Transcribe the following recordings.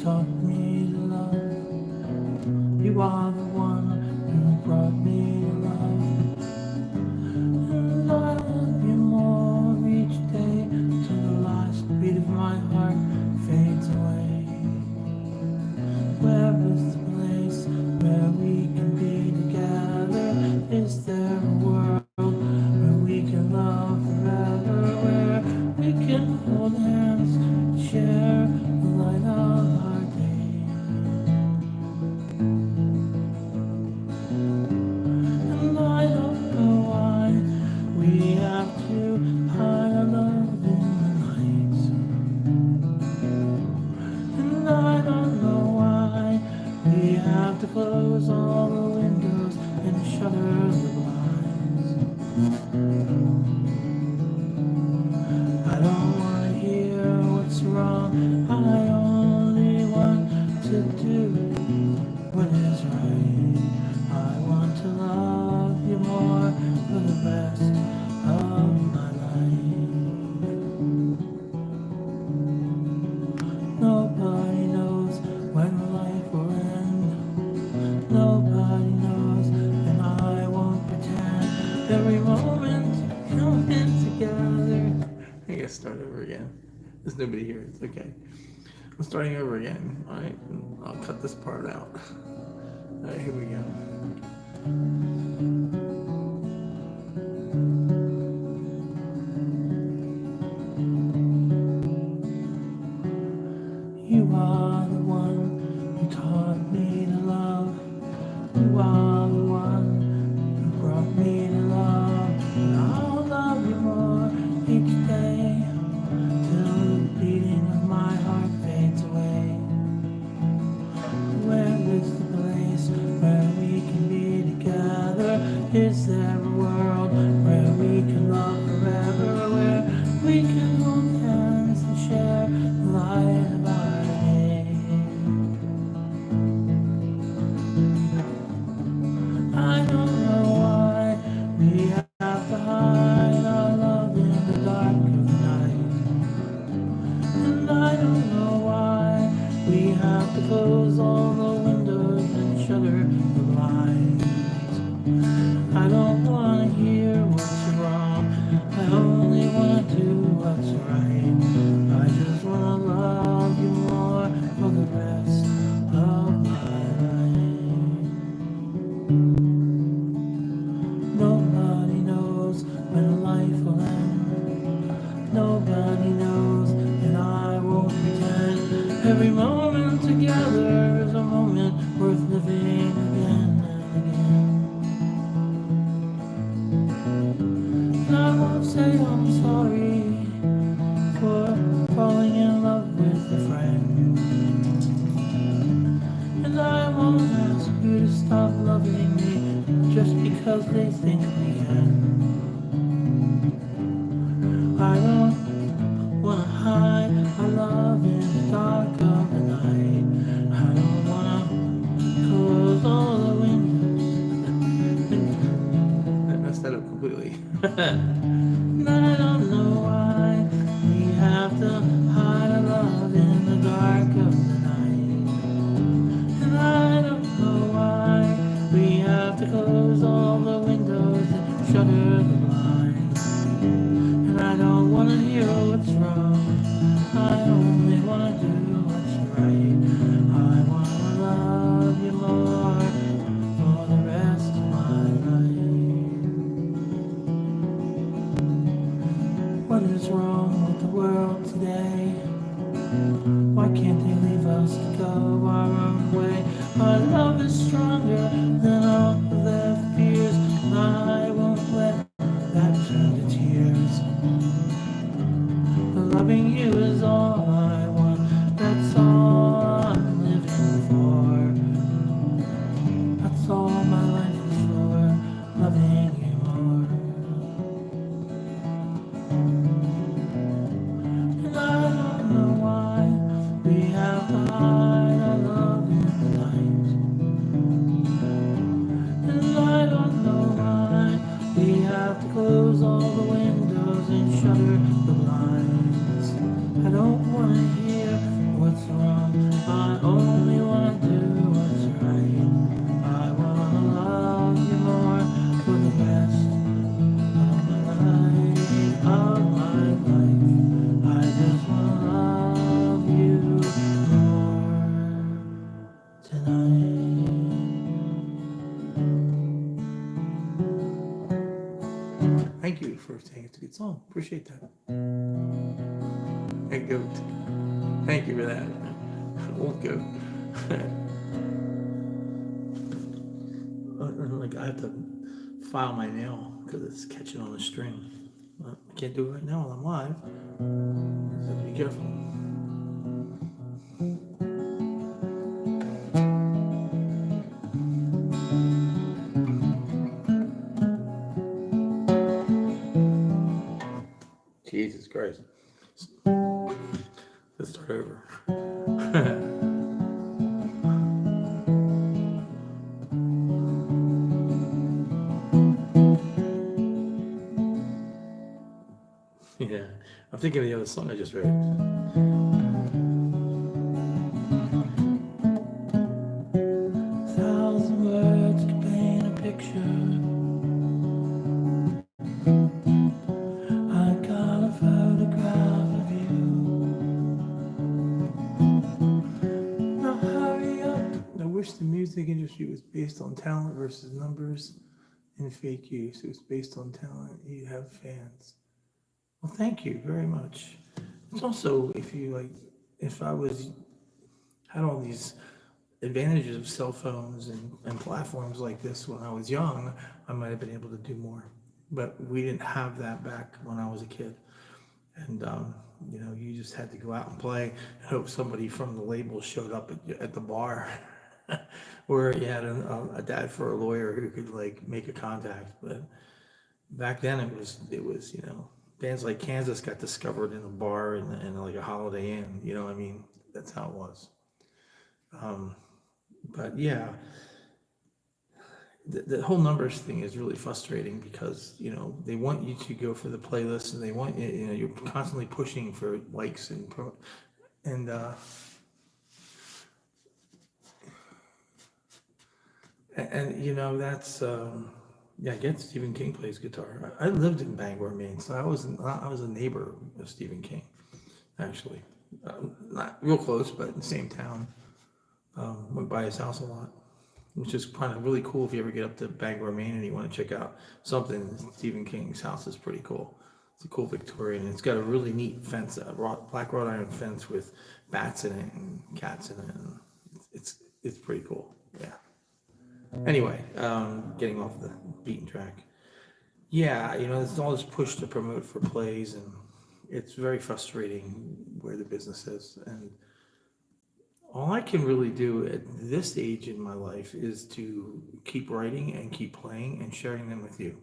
taught me to love. You are the one who brought me to love. And I love you more each day till the last beat of my heart fades away. Where is the place where we can be together? Is there a world where we can love forever? Where we can hold hands, share the light of our day? And I don't know why we have to hide our love in the night. And I don't know why we have to close all the windows and shutter the blinds. I don't want to hear what's wrong. I only want to do what is right. I want to love you more for the rest of my life. Nobody knows when life will end. Nobody knows, and I won't pretend. Every moment coming together. I gotta start over again. There's nobody here. It's okay. I'm starting over again. All right, I'll cut this part out. All right, here we go. You are the one who taught me to love. You are the one who brought me to love. And I'll love you more each day till the beating of my heart fades away. Where is the place where we can be together? Is there a world where we can love forever? Where we can hold hands and share the light of our day? I don't know why we have to hide our love in the dark of the night. And I don't know why we have to close all the windows and shutter the blinds. I don't want to hear what's wrong. I only want to do what's right. I just want to love you more for the rest of my life. Nobody knows when life will end. Nobody knows, and I won't pretend. Every moment together is a moment worth living again and again. And I won't say I'm sorry for falling in love with a friend. And I won't ask you to stop loving me just because they think we can. I don't want to hide our love in the dark of the night. I don't want to close all the windows. I messed that up completely. And I don't know why we have to hide our love in the dark of the night. And I don't know why we have to close all the windows and shutter the blinds. And I don't want to hear what's wrong. I only want to do what's right. I want to love you more for the rest of my life. What is wrong with the world today? Why can't they leave us to go our own way? Our love is stronger than all of their fears, and I won't let that turn to tears. Loving you is all I want. That's all I'm living for. That's all my life is for. Loving you more. And I don't know why we have to hide our love in the night. And I don't know why we have to close all the windows and shutter the blinds. I don't want to hear what's what's wrong. I only wanna do what's right. I wanna love you more for the rest of my life, of my life. I just wanna love you more tonight. Thank you for saying it's a good song. Appreciate that. Hey, goat. Thank you for that. Old goat. Like I have to file my nail because it's catching on the string. I can't do it right now while I'm live. So have to be careful. Jesus Christ. Let's start over. Yeah, I'm thinking of the other song I just wrote. Thousand words could paint a picture. I got a photograph of you. Now hurry up. I wish the music industry was based on talent versus numbers and fake use. It was based on talent. You have fans. Well, thank you very much. It's also, if I had all these advantages of cell phones and platforms like this when I was young, I might have been able to do more. But we didn't have that back when I was a kid. And, you just had to go out and play and hope somebody from the label showed up at the bar. Or you had a dad for a lawyer who could make a contact. But back then it was bands like Kansas got discovered in a bar in like a Holiday Inn. I mean, that's how it was. But yeah, the whole numbers thing is really frustrating because they want you to go for the playlist and they want you're constantly pushing for likes and that's yeah. I get Stephen King plays guitar. I lived in Bangor, Maine, so I was a neighbor of Stephen King, actually. Not real close, but in the same town. Went by his house a lot, which is kind of really cool if you ever get up to Bangor, Maine, and you want to check out something. Stephen King's house is pretty cool. It's a cool Victorian. It's got a really neat fence, black wrought iron fence with bats in it and cats in it. And it's pretty cool. Yeah. Anyway, getting off the beaten track. Yeah, there's all this push to promote for plays, and it's very frustrating where the business is. And all I can really do at this age in my life is to keep writing and keep playing and sharing them with you.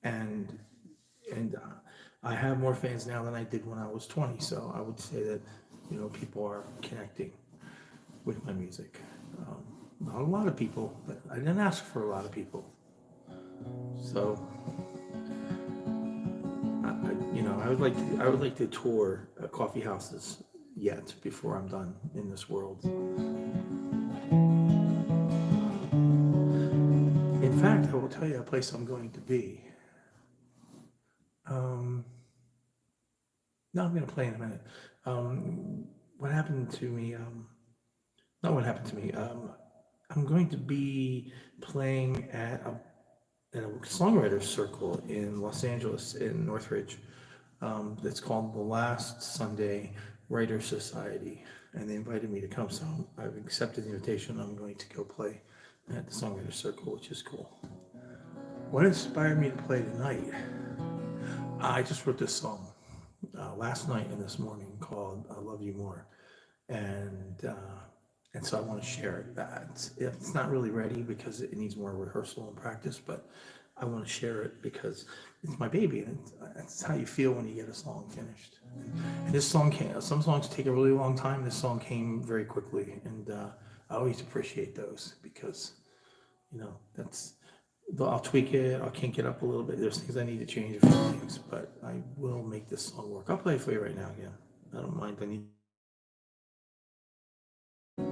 And and I have more fans now than I did when I was 20. So I would say that people are connecting with my music. Not a lot of people, but I didn't ask for a lot of people. So I would like to tour coffee houses yet before I'm done in this world. In fact, I will tell you a place I'm going to be. No, I'm going to play in a minute. What happened to me? Not what happened to me. I'm going to be playing at a songwriters circle in Los Angeles in Northridge. That's called the Last Sunday Writers Society, and they invited me to come. So I've accepted the invitation. I'm going to go play at the songwriters circle, which is cool. What inspired me to play tonight? I just wrote this song last night and this morning called "I Love You More," and so I want to share it. It's not really ready because it needs more rehearsal and practice, but I want to share it because it's my baby, and that's how you feel when you get a song finished. And this song some songs take a really long time. This song came very quickly, and I always appreciate those because I'll tweak it, I'll kink it up a little bit. There's things I need to change, a few things, but I will make this song work. I'll play it for you right now again. I don't mind. I need You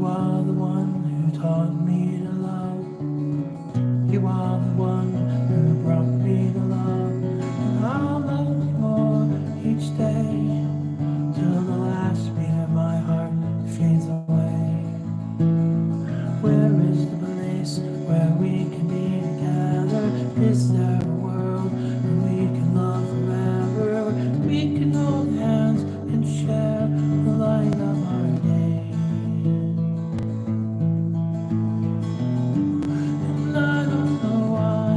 are the one who taught me to love. You are the one who brought me to love. And I'll love you more each day till the last beat of my heart fades away. Where is the place where we can be together? Is there a world where we can love forever? Where we can hold hands and share the light of our day. And I don't know why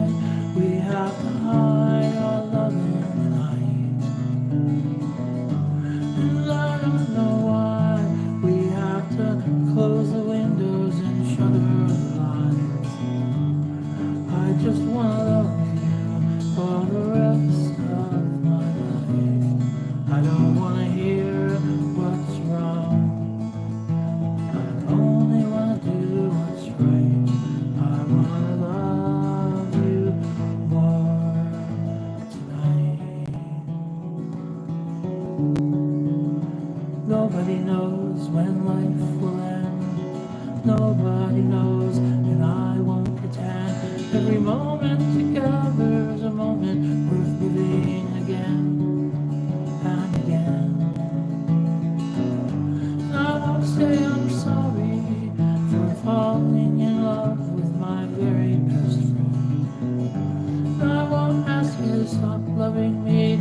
we have to hide our love in the night. And I don't know why we have to close the windows and shutter the blinds. I just wanna love you for the rest of my life. I don't wanna hear what's wrong. I only wanna do what's right. I wanna love you more tonight. Nobody knows when life will end. Nobody knows, and I won't pretend. Every moment together is a moment worth living again and again. And I won't say I'm sorry for falling in love with my very best friend. And I won't ask you to stop loving me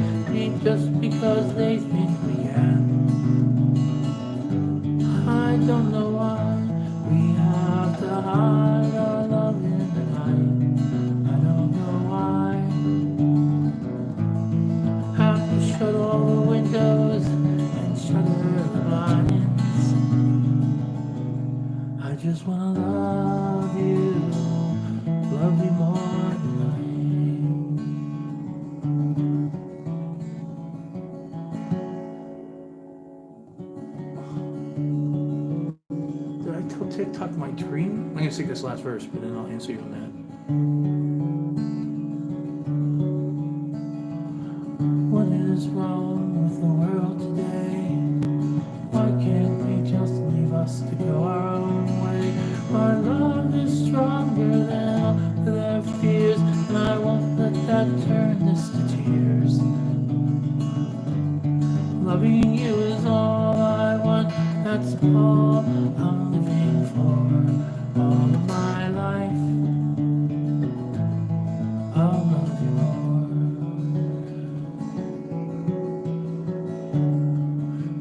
just because they think we can. I don't know why we have to hide our love in the night. I don't know why. Have to shut all the windows and shutter the blinds. I just wanna love you more tonight. Did I tell TikTok my dream? I'm gonna sing this last verse, but then I'll answer you on that. What is wrong with the world today? Why can't we just leave us to go our own way? Our love is stronger than all their fears, and I won't let that turn this to tears. Loving you is all I want, that's all I'm living for. All of my life, I'll love you more.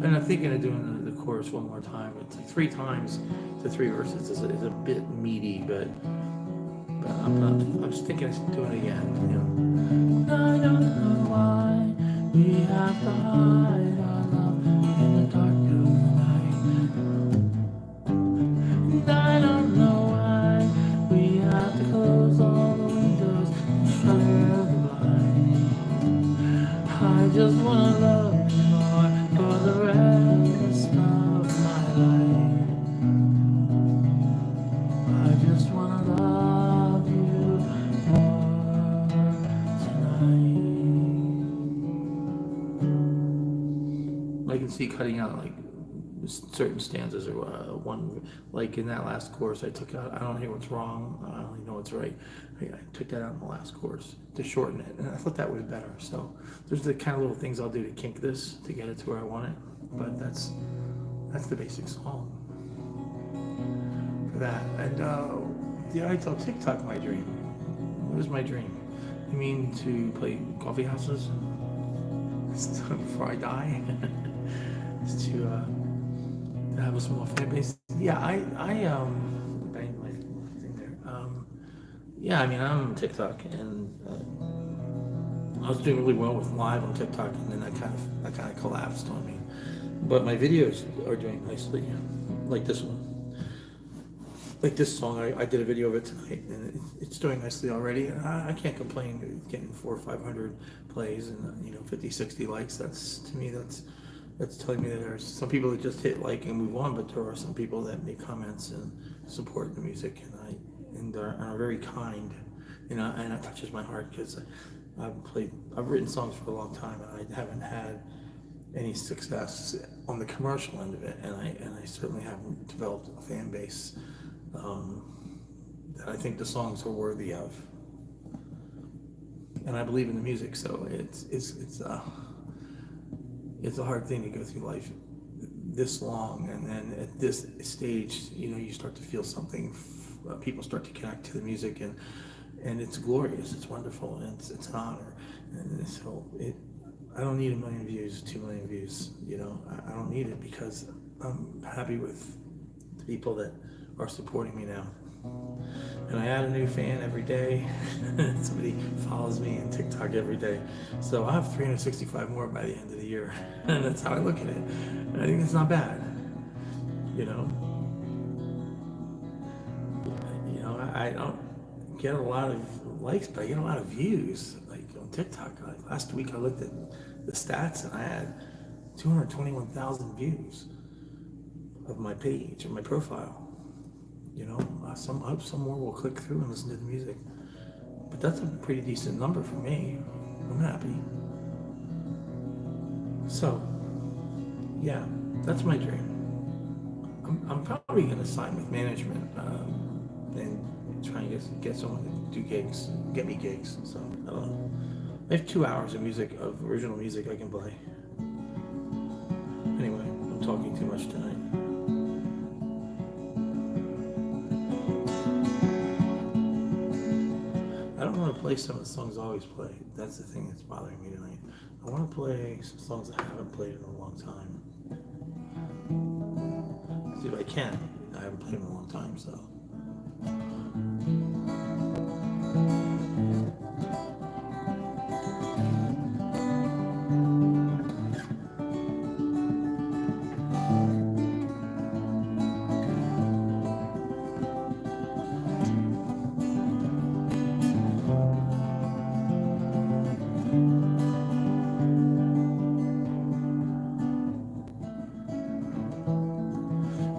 And I'm thinking of doing the chorus one more time. It's like 3 times to 3 verses is a bit meaty, but I'm just thinking of doing it again. You know, I don't know why we have to hide our love in the dark of the night. And I don't know why we have to close all the windows and shutter the blinds. I just wanna love you more for the rest of my life. I just wanna love you more tonight. I can see cutting out like certain stanzas or one, like in that last chorus I took out, I don't hear what's wrong, I only know what's right. I took that out in the last chorus to shorten it, and I thought that was better. So there's the kind of little things I'll do to kink this to get it to where I want it, but that's the basic song for that. And did I tell TikTok my dream? What is my dream? You mean to play coffee houses before I die? Is to have a small fan base. Yeah, I banged my thing there. Yeah, I mean, I'm on TikTok, and I was doing really well with live on TikTok, and then that kind of collapsed on me. But my videos are doing nicely, like this one. Like this song, I did a video of it tonight, and it's doing nicely already. And I can't complain. Getting 400 or 500 plays and 50, 60 likes. That's, to me, that's telling me that there's some people that just hit like and move on, but there are some people that make comments and support the music, and are very kind, and it touches my heart, because I've written songs for a long time, and I haven't had any success on the commercial end of it, and I certainly haven't developed a fan base that I think the songs are worthy of. And I believe in the music, so it's a hard thing to go through life this long, and then at this stage, you start to feel something. People start to connect to the music, and it's glorious, it's wonderful, and it's an honor. And so I don't need 1 million views, 2 million views. I don't need it, because I'm happy with the people that are supporting me now. And I add a new fan every day. Somebody follows me on TikTok every day. So I have 365 more by the end of the year. And that's how I look at it. And I think it's not bad. I don't get a lot of likes, but I get a lot of views. Like on TikTok, like last week I looked at the stats, and I had 221,000 views of my page, of my profile. I hope some more will click through and listen to the music. But that's a pretty decent number for me. I'm happy. So, yeah, that's my dream. I'm probably going to sign with management and try and get someone to do gigs, get me gigs. So, I don't know. I have 2 hours of original music I can play. Anyway, I'm talking too much tonight. I don't want to play some of the songs I always play. That's the thing that's bothering me tonight. I want to play some songs I haven't played in a long time. See if I can. I haven't played in a long time, so.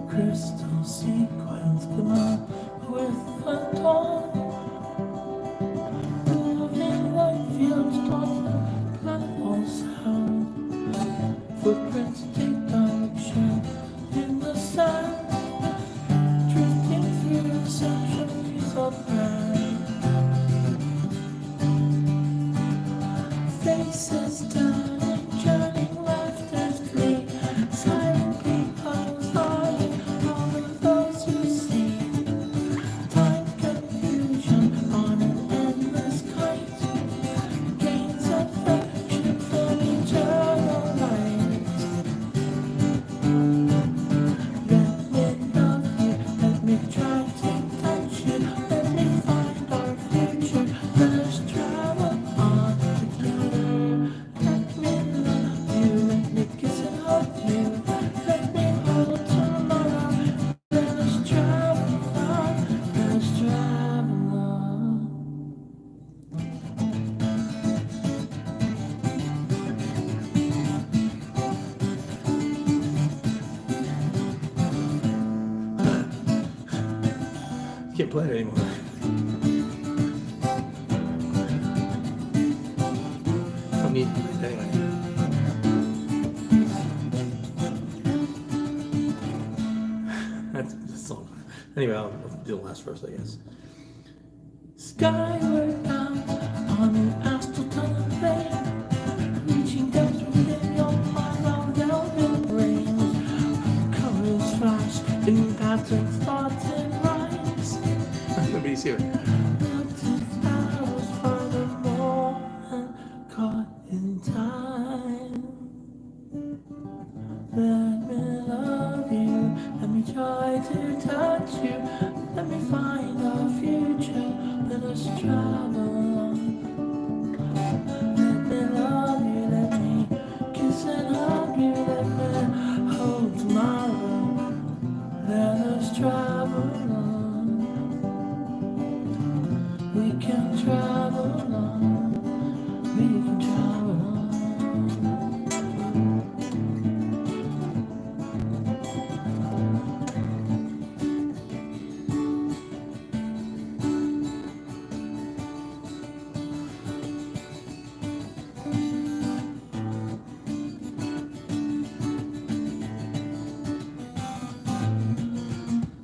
Crystal sequence come with a dawn. Moving light fields on planetful sound. Footprints take direction in the sand. Drifting through centuries of land. Faces turning, journeying laughter's glee. Silent people's lying. Can't play it anymore. Don't need it anyway. That's the song. Anyway, I'll do the last verse, I guess. Skyward out on an astral tunnel plane, reaching depths within your mind, all down your brain. Colors flash in patterns, thoughts and rhymes. Nobody's here. I was furthermore and caught in time. Let me love you, let me try to touch you, let me find our future, let us travel on. Let me love you, let me kiss and hug you, let me hold tomorrow, let us travel on. We can travel on, we can travel on.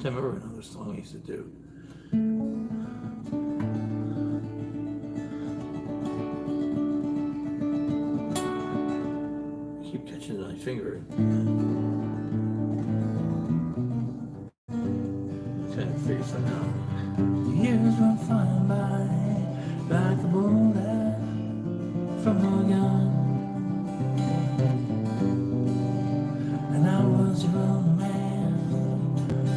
I remember another song I used to do. I keep catching my finger. Trying to figure something out. The years went flying by like a bullet from a gun, and I was your own man.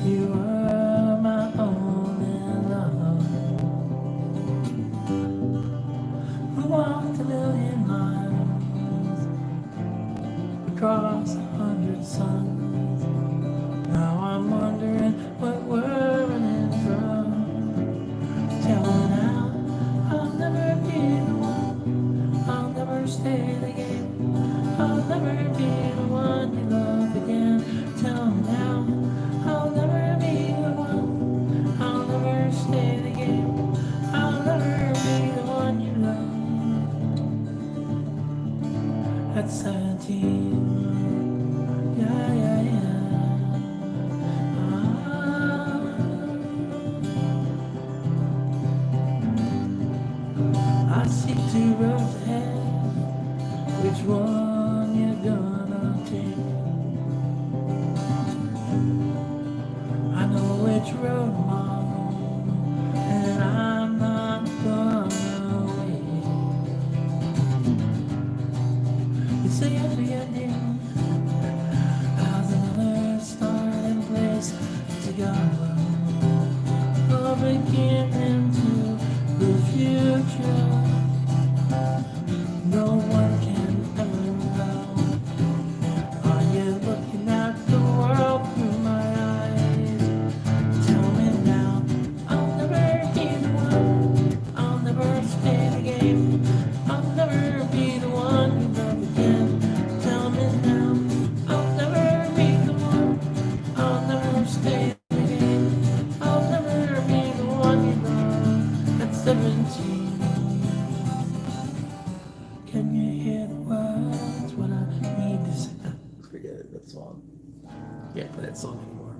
You were my only love. We walked a million miles across 100 suns. Now I'm wondering what we're running from. Tell me now, I'll never be the one. I'll never stay the game. I'll never be the one you love again. Tell me now, I'll never be the one. I'll never stay the game. I'll never be the one you love. At 17, yeah, yeah, yeah. I see two roads ahead. Which one you gonna take? I know which road I'm on, and I'm not gonna wait. It's a happy ending. How's another starting place to go? We'll begin into the future. No one can ever know. Are you looking at the world through my eyes? Tell me now, I'll never be the one. I'll never stay the game. I'll never be the one you love again. Tell me now, I'll never be the one. I'll never stay the game. I'll never be the one you love. At 17. Can you hear the words when I need to say? Forget it, that song. Can't play that song anymore.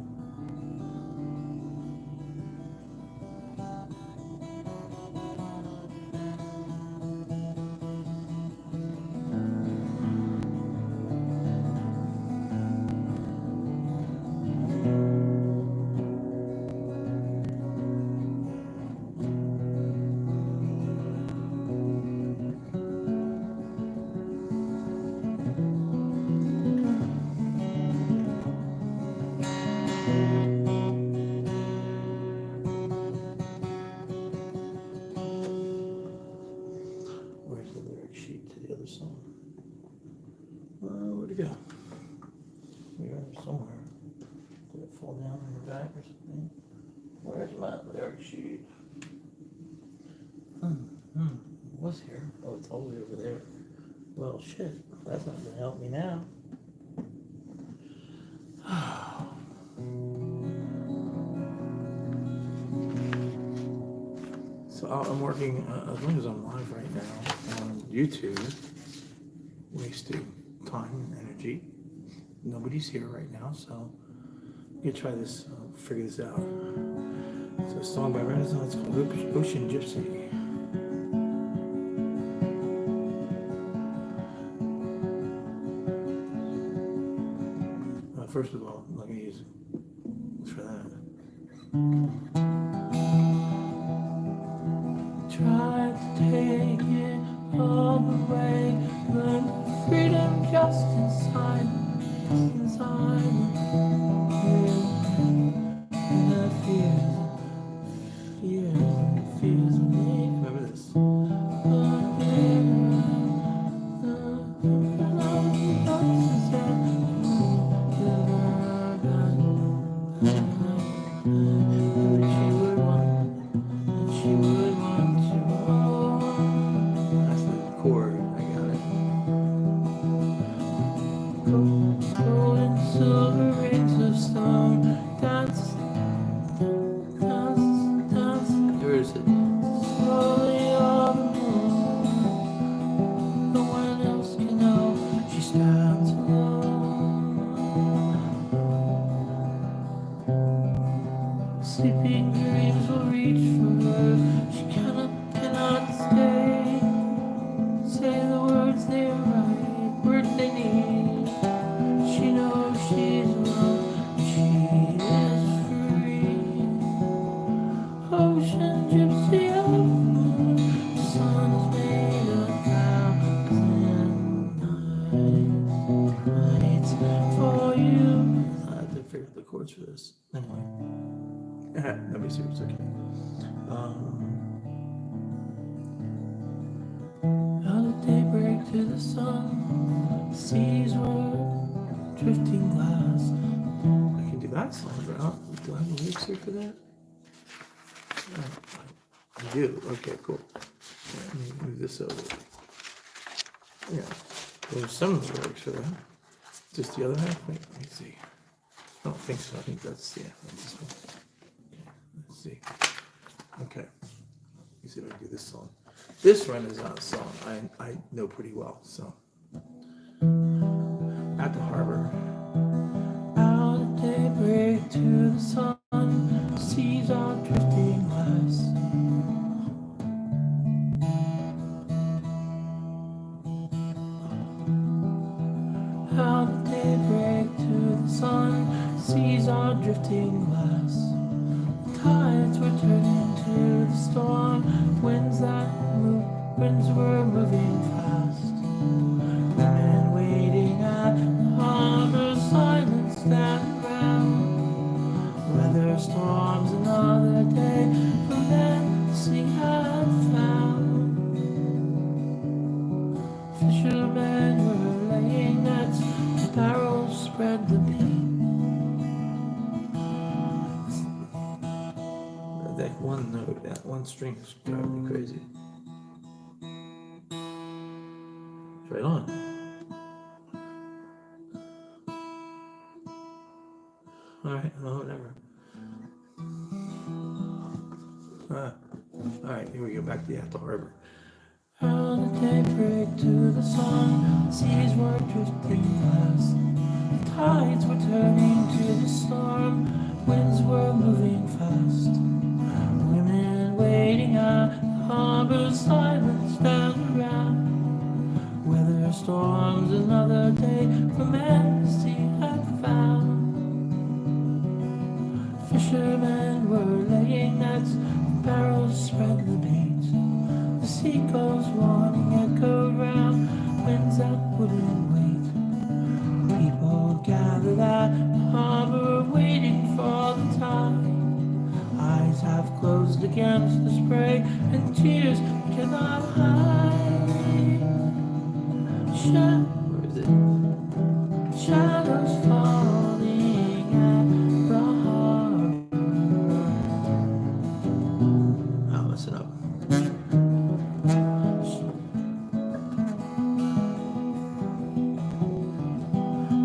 Where's the lyric sheet to the other song? Where'd it go? Here somewhere. Did it fall down in the back or something? Where's my lyric sheet? It was here. Oh, it's all the way over there. Well, shit. That's not gonna help me now. So I'm working, as long as I'm live right now on YouTube, wasting time and energy. Nobody's here right now, so I'm gonna try this, figure this out. It's a song by Renaissance called Ocean Gypsy. First of all, let me use it for that. Try to take it all away, but freedom just inside, and the fears of me. Remember this. Sleeping dreams will reach for her. She cannot stay. Say the words they write, words they need. She knows she's alone, she is free. Ocean gypsy of the moon, the sun is made of nights for you. I have to figure out the chords for this. Anyway. Let me see what's okay. Out of daybreak to the sun, seas were drifting glass. I can do that song, but do I have the lyrics here for that? I do. Okay, cool. Let me move this over. Yeah, there's some of the lyrics for that. Just the other half? Wait, let me see. I don't think so. I think that's this one. Let's see. Okay. Let me see if I can do this song. This Renaissance song I know pretty well. So, at the harbor. Out at daybreak to the sun, seas are drifting less. Out at daybreak to the sun, seas are drifting less. Tides were turning to the storm, winds were moving fast. Women waiting at the harbor, silence standing round. Weather storms another day, for men the sea had found. Fishermen were laying nets, barrels spread the beam. That one note, that one string is driving me crazy. It's right on. Alright, well, whatever. Alright, here we go, back to the Apple Harbor. Out at daybreak to the sun, seas were drifting fast. Tides were turning to the storm, winds were moving fast. Women waiting at the harbor, silence down around. Weather storms another day, for men the sea had found. Fishermen were laying nets, barrels spread the bait. The seagull's warning echoed round, winds that wouldn't wait. People gathered at the harbor, waiting for the tide. Eyes half closed against the spray, and tears cannot hide. Where is it? Shadows falling at the harbor. Oh, listen up.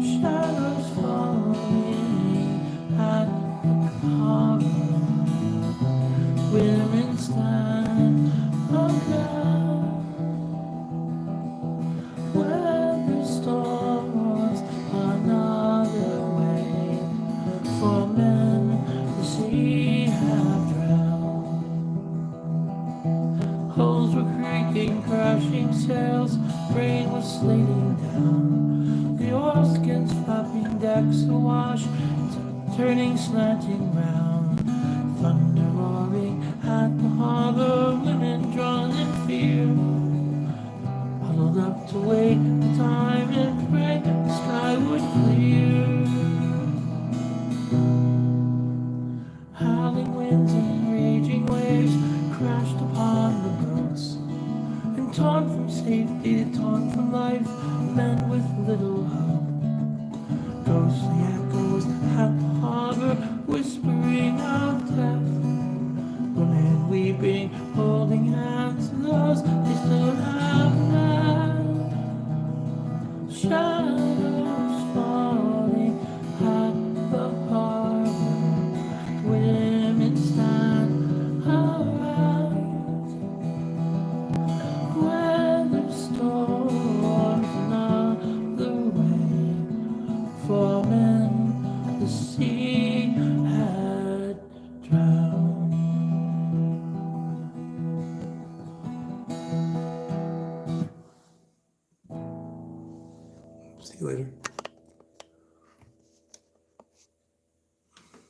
Shadows falling at the harbor. Women stand around. Weather storms another way. For men the sea have drowned. Hulls were creaking, crashing sails. Rain was slating down. The oilskins flapping decks awash, turning, slanting round. Thunder roaring at the harbor, women drawn in fear, huddled up to wait the time and pray the sky would clear. Howling winds and raging waves crashed upon the boats, and torn from safety, torn from life, men with little hope. Ghostly echoes at the harbor, whispering of death. Women weeping, holding hands to those they still have left. Shadows falling at the harbor. Women stand around. Weather storms another See you later.